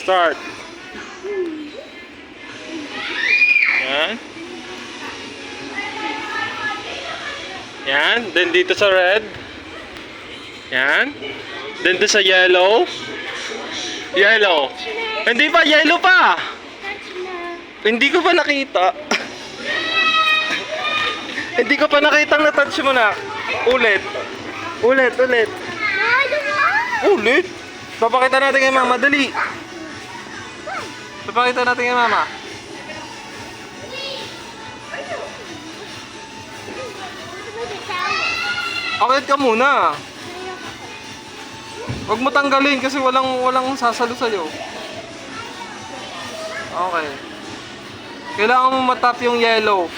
Start. Yan. Yan. Then dito sa red. Yan. Then dito sa yellow. Yellow. Hindi pa, yellow pa. Hindi ko pa nakita. Hindi ko pa nakita na-touch mo na. Ulit. Ulit. Ulit. Papakita natin kay mama. Dali. Papakita natin kay mama. Akit ka muna. Huwag mo tanggalin kasi walang sasalo sa'yo. Okay. Kailangan mo matap yung yellow.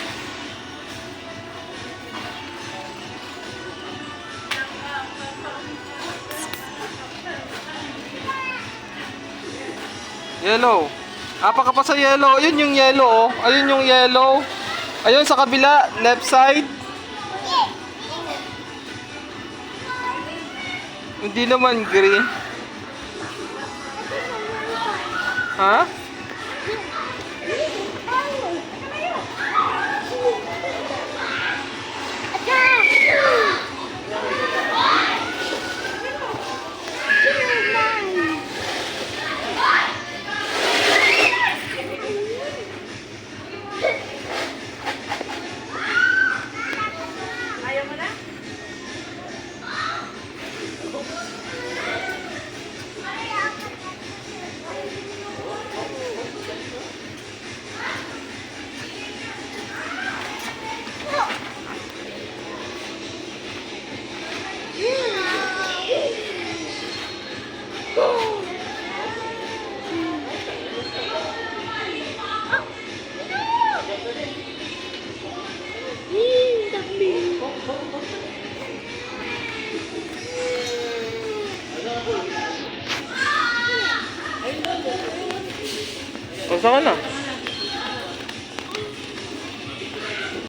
Yellow. Apa ka pa sa yellow. Ayun yung yellow, oh. Ayun yung yellow. Ayun sa kabila, left side. Hindi naman green. Ha? O, saan ka na?